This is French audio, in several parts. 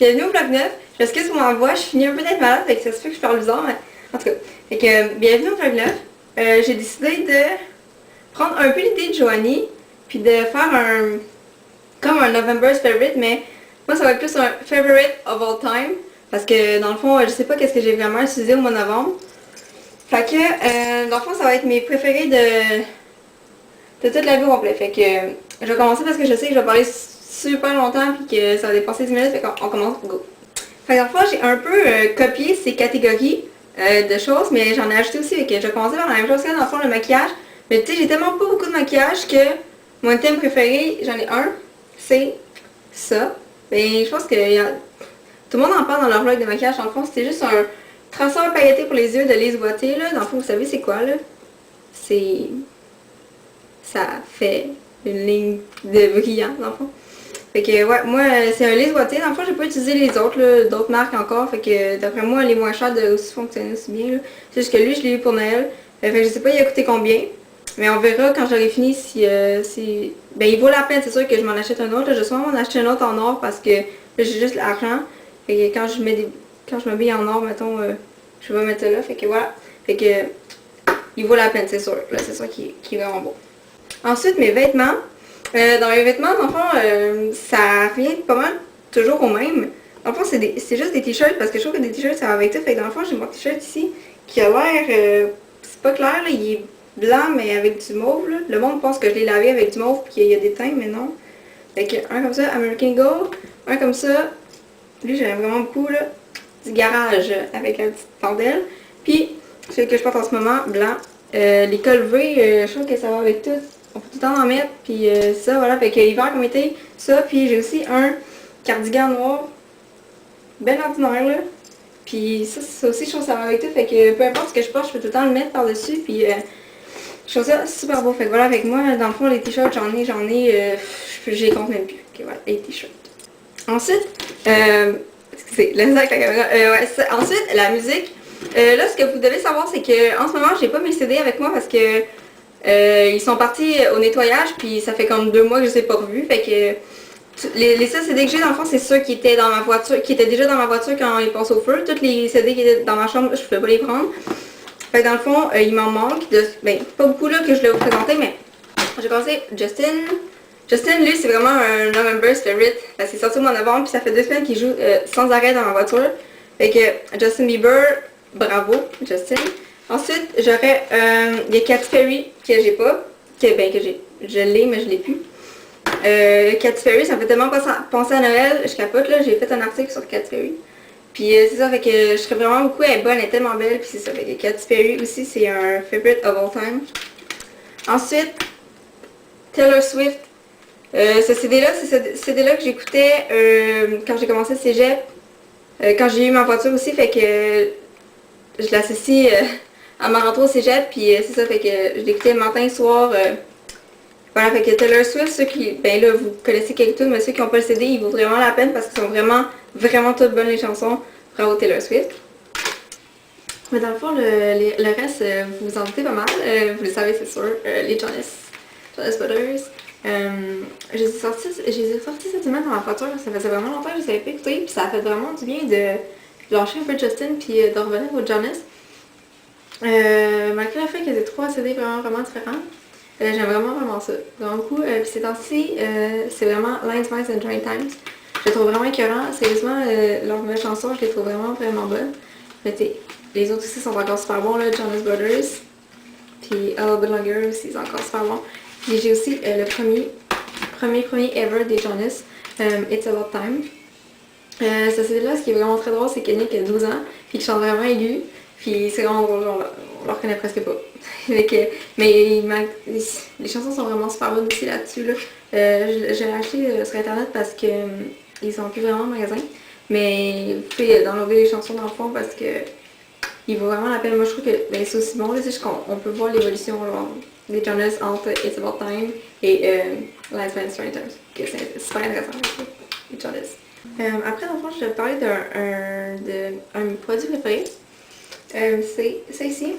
Bienvenue au vlog 9. Je m'excuse pour ma voix, je finis un peu d'être malade, fait que ça se fait que je parle bizarre, mais en tout cas. Fait que, bienvenue au vlog 9. J'ai décidé de prendre un peu l'idée de Joanie, puis de faire comme un November's Favorite, mais moi ça va être plus un Favorite of all time, parce que dans le fond, je sais pas qu'est-ce que j'ai vraiment utilisé au mois de novembre. Fait que, dans le fond, ça va être mes préférés de toute la vie au complet. Fait que, je vais commencer parce que je sais que je vais parler super longtemps puis que ça va dépasser 10 minutes, fait qu'on commence, go. Fait que dans le fond, j'ai un peu copié ces catégories de choses, mais j'en ai ajouté aussi, fait que je vais commencer par la même chose que dans le fond, le maquillage. Mais tu sais, j'ai tellement pas beaucoup de maquillage que mon thème préféré, j'en ai un, c'est ça. Ben, je pense que tout le monde en parle dans leur vlog de maquillage, dans le fond, c'était juste un traceur pailleté pour les yeux de Lise Boité, là. Dans le fond, vous savez c'est quoi, là? C'est... ça fait une ligne de brillant, dans le fond. Fait que, ouais, moi, c'est un Lise Boité. Dans le fond, j'ai pas utilisé les autres, là, d'autres marques encore. Fait que, d'après moi, les moins chers devraient aussi fonctionner aussi bien, là. C'est juste que lui, je l'ai eu pour Noël. Fait que je sais pas, il a coûté combien. Mais on verra quand j'aurai fini si, ben, il vaut la peine, c'est sûr que je m'en achète un autre. Là. Je vais sûrement m'en acheter un autre en or parce que là, j'ai juste l'argent. Fait que quand je m'habille en or, mettons, je vais mettre ça là. Fait que voilà. Fait que, il vaut la peine, c'est sûr. Là, c'est sûr qu'il est vraiment beau. Ensuite, mes vêtements. Dans mes vêtements, dans le fond, ça revient pas mal toujours au même. Dans le fond, c'est juste des t-shirts parce que je trouve que des t-shirts, ça va avec tout. Fait que dans le fond, j'ai mon t-shirt ici qui a l'air, c'est pas clair, là, il est blanc mais avec du mauve. Là. Le monde pense que je l'ai lavé avec du mauve puis qu'il y a des teintes, mais non. Fait que un comme ça, American Gold. Un comme ça, lui j'aime vraiment beaucoup, là, du garage avec la petite pendelle. Puis, celui que je porte en ce moment, blanc. Les cols V, je trouve que ça va avec tout. On peut tout le temps en mettre, puis ça, voilà. Fait que hiver comme été, ça. Puis j'ai aussi un cardigan noir, ben ordinaire, là. Puis ça aussi, je trouve que ça va avec tout. Fait que peu importe ce que je porte, je peux tout le temps le mettre par-dessus. Puis je trouve ça super beau. Fait que voilà, avec moi, dans le fond, les t-shirts, j'en ai, je les compte même plus. Ok, voilà, les t-shirts. Ensuite, excusez, le sac, la caméra. Ouais, ensuite, la musique. Là, ce que vous devez savoir, c'est que en ce moment, j'ai pas mes CD avec moi parce que ils sont partis au nettoyage, puis ça fait comme 2 mois que je les ai pas revus. Fait que les seuls CD que j'ai, dans le fond, c'est ceux qui étaient dans ma voiture, qui étaient déjà dans ma voiture quand ils passent au feu. Tous les CD qui étaient dans ma chambre, je pouvais pas les prendre. Fait que dans le fond, il m'en manque. Ben, pas beaucoup là que je vais vous présenter, mais j'ai pensé Justin. Justin, lui, c'est vraiment un November's Favorite. Parce qu'il est sorti au mois de novembre, puis ça fait 2 semaines qu'il joue sans arrêt dans ma voiture. Fait que Justin Bieber, bravo, Justin. Ensuite, j'aurais, il y a Katy Perry que j'ai pas, je l'ai mais je l'ai plus. Katy Perry, ça me fait tellement penser à Noël, je capote là, j'ai fait un article sur Katy Perry. Puis c'est ça, fait que je serais vraiment beaucoup, elle est bonne, elle est tellement belle, puis c'est ça, fait que Katy Perry aussi, c'est un favorite of all time. Ensuite, Taylor Swift. Ce CD-là, c'est ce CD-là que j'écoutais quand j'ai commencé le cégep, quand j'ai eu ma voiture aussi, fait que je l'associe à ma rentrée au cégep, puis c'est ça, fait que je l'écoutais matin, soir. Voilà, fait que Taylor Swift, ceux qui, ben là, vous connaissez quelques tunes, mais ceux qui n'ont pas le CD, ils vaut vraiment la peine parce qu'ils sont vraiment, vraiment toutes bonnes les chansons. Bravo Taylor Swift. Mais dans le fond, le reste, vous vous en doutez pas mal, vous le savez, c'est sûr, les Jonas Brothers. Je les ai sortis cette semaine dans ma voiture, ça faisait vraiment longtemps que je les avais pas écoutés, puis ça a fait vraiment du bien de lâcher un peu Justin, puis de revenir au Jonas. Malgré le fait qu'ils aient 3 CD vraiment, vraiment différents, j'aime vraiment ça. Vraiment beaucoup. Puis ces temps-ci, c'est vraiment Lines, Mice and Train Times. Je les trouve vraiment écœurants. Sérieusement, leurs nouvelles chansons, je les trouve vraiment, vraiment bonnes. Mais les autres aussi sont encore super bons, là, Jonas Brothers. Puis A Little Bit Longer aussi, c'est encore super bon. Puis j'ai aussi le premier ever des Jonas, It's About Time. Ce CD-là, ce qui est vraiment très drôle, c'est que Nick a 12 ans, puis qu'il chante vraiment aigu. Puis c'est vraiment drôle, on le reconnaît presque pas. Mais les chansons sont vraiment super bonnes aussi là-dessus. Là. Je l'ai acheté sur internet parce que ils sont plus vraiment en magasin. Mais vous pouvez downloader les chansons dans le fond parce que il vaut vraiment la peine. Moi je trouve que ben, c'est aussi bon. Là, on peut voir l'évolution des Jonas entre It's About Time et Last Man Strange Times. C'est super intéressant les Jonas. Après dans le fond je vais parler d'un produit préféré. C'est ça ici.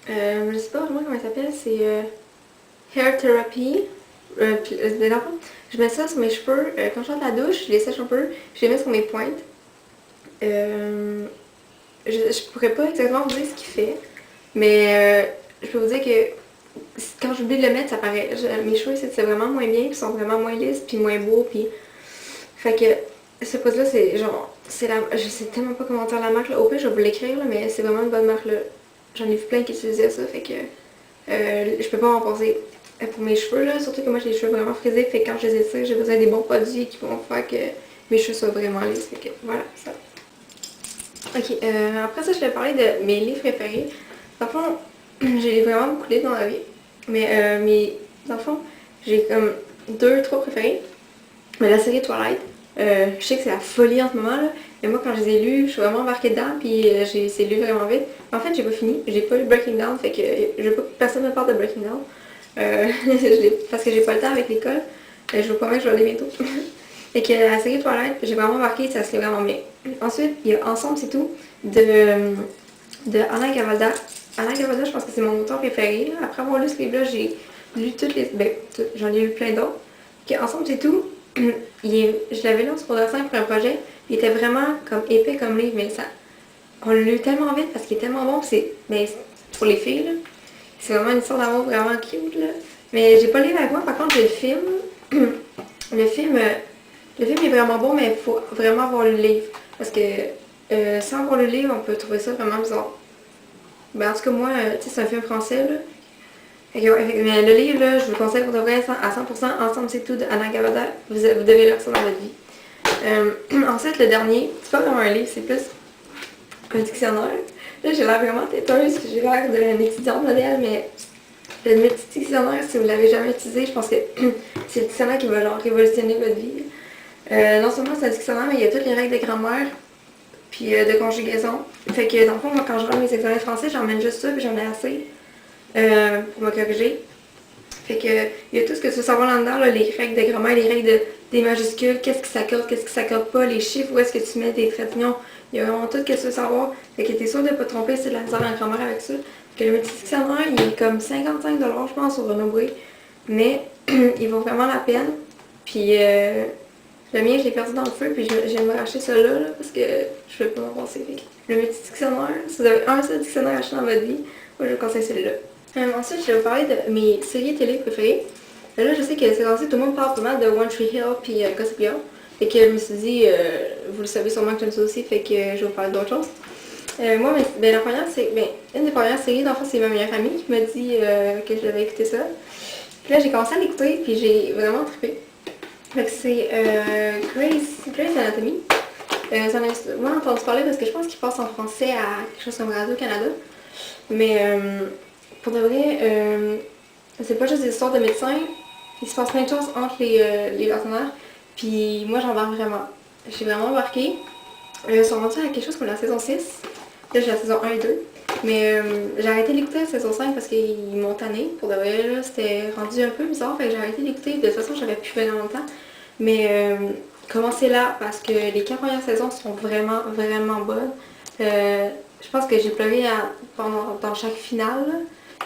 Je sais pas vraiment comment ça s'appelle, c'est Hair Therapy. Je mets ça sur mes cheveux. Quand je sors de la douche, je les sèche un peu. Je les mets sur mes pointes. Je pourrais pas exactement vous dire ce qu'il fait. Mais je peux vous dire que quand j'oublie de le mettre, ça paraît. Mes cheveux, c'est vraiment moins bien. Ils sont vraiment moins lisses, puis moins beaux. Puis... Fait que ce produit-là, c'est genre... Je sais tellement pas comment dire la marque. Là. Au pire, je vais vous l'écrire, là, mais c'est vraiment une bonne marque. Là. J'en ai vu plein qui utilisaient ça. Fait que je peux pas m'en passer. Pour mes cheveux, là, surtout que moi j'ai les cheveux vraiment frisés, fait que quand je les étire, j'ai besoin des bons produits qui vont faire que mes cheveux soient vraiment lisses. Fait que voilà, ça. Ok, après ça, je vais parler de mes livres préférés. Dans le fond, j'ai vraiment beaucoup de livres dans la vie, mais dans le fond, j'ai comme 2-3 préférés. Mais la série Twilight, je sais que c'est la folie en ce moment, là, mais moi quand je les ai lus, je suis vraiment embarquée dedans, puis j'ai essayé de lire vraiment vite. En fait, j'ai pas fini, j'ai pas lu Breaking Down, fait que je veux pas que personne me parle de Breaking Down. Parce que j'ai pas le temps avec l'école. Je vous promets que je vais aller bientôt. Et que la série Twilight, j'ai vraiment marqué, ça se fait vraiment bien. Ensuite, il y a Ensemble, c'est tout, de Anna Gavalda. Anna Gavalda, je pense que c'est mon auteur préféré. Après avoir lu ce livre-là, j'ai lu toutes les... j'en ai lu plein d'autres. Ensemble, c'est tout. Je l'avais lu en secondaire 5 pour un projet. Il était vraiment comme épais comme livre, mais ça... On l'a lu tellement vite parce qu'il est tellement bon. C'est pour les filles, là. C'est vraiment une histoire d'amour vraiment cute, là. Mais j'ai pas le livre avec moi, par contre j'ai le film. le film est vraiment bon, mais il faut vraiment voir le livre. Parce que sans voir le livre, on peut trouver ça vraiment bizarre. Ben, en tout cas, moi, tu sais, c'est un film français, là. Mais le livre, là, je vous le conseille pour de vrai à 100%. Ensemble, c'est tout de Anna Gavada. Vous devez lire ça dans votre vie. Ensuite, le dernier, c'est pas vraiment un livre, c'est plus un dictionnaire. Là, j'ai l'air vraiment têteuse, j'ai l'air d'une étudiante modèle, mais le petit dictionnaire, si vous l'avez jamais utilisé, je pense que c'est le dictionnaire qui va genre révolutionner votre vie. Non seulement c'est un dictionnaire, mais il y a toutes les règles de grammaire, puis de conjugaison. Fait que dans le fond, moi, quand je rends mes examens de français, j'emmène juste ça, puis j'en ai assez pour me corriger. Fait que il y a tout ce que tu veux savoir là-dedans, là, les règles de grammaire, les règles des majuscules, qu'est-ce qui s'accorde, qu'est-ce qui s'accorde pas, les chiffres, où est-ce que tu mets tes traits d'union. Il y a vraiment tout ce que tu veux savoir. Fait que t'es sûr de ne pas te tromper si c'est de la misère en grammaire avec ça. Fait que le petit dictionnaire, il est comme 55$, je pense, sur Renaud-Bré. Mais il vaut vraiment la peine. Puis le mien, je l'ai perdu dans le feu, puis je viens de me racheter celui-là, là, parce que je ne vais pas m'en passer. Le petit dictionnaire, si vous avez un seul dictionnaire acheté dans votre vie, moi je vous conseille celui-là. Ensuite, je vais vous parler de mes séries télé préférées. Là, je sais que c'est lancé, tout le monde parle pas mal de One Tree Hill puis Gossip Girl. Fait que je me suis dit, vous le savez sûrement que j'aime ça aussi, fait que je vais vous parler d'autres choses. Moi, la première, une des premières séries, dans le fond, c'est ma meilleure amie qui m'a dit que je devais écouter ça. Puis là, j'ai commencé à l'écouter, puis j'ai vraiment trippé. Fait que c'est Grey's Anatomy. J'en ai moi entendu parler parce que je pense qu'il passe en français à quelque chose comme Radio-Canada. Mais pour de vrai, c'est pas juste des histoires de médecins. Il se passe plein de choses entre les partenaires. Puis moi, j'embarque vraiment. J'ai vraiment embarqué. Ils sont rendus à quelque chose comme la saison 6. Là, j'ai la saison 1 et 2. Mais j'ai arrêté d'écouter la saison 5 parce qu'ils m'ont tanné. Pour de vrai, là, c'était rendu un peu bizarre. Fait que j'ai arrêté d'écouter. De toute façon, j'avais plus vraiment le temps. Mais commencez là parce que les 4 premières saisons sont vraiment, vraiment bonnes. Je pense que j'ai pleuré dans chaque finale.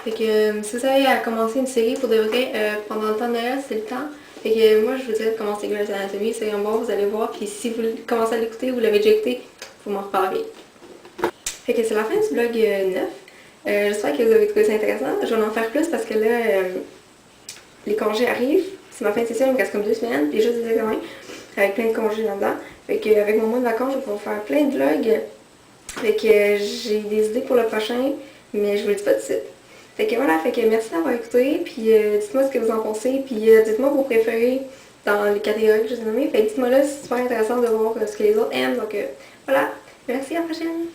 Fait que si vous avez à commencer une série pour de vrai, pendant le temps de Noël, c'est le temps. Fait que moi, je vous dirais de commencer Grey's Anatomy, c'est un bon, vous allez voir. Puis si vous commencez à l'écouter, vous l'avez déjà écouté, vous m'en reparlez. Fait que c'est la fin du vlog 9. J'espère que vous avez trouvé ça intéressant. Je vais en faire plus parce que là, les congés arrivent. C'est ma fin de session, il me reste comme 2 semaines, puis juste des examens, avec plein de congés là-dedans. Fait que avec mon mois de vacances, je vais pouvoir faire plein de vlogs. Fait que j'ai des idées pour le prochain, mais je vous le dis pas tout de suite. Fait que voilà, fait que merci d'avoir écouté, puis dites-moi ce que vous en pensez, puis dites-moi vos préférés dans les catégories que je vous ai nommées. Fait que dites-moi là, c'est super intéressant de voir ce que les autres aiment, donc voilà, merci, à la prochaine!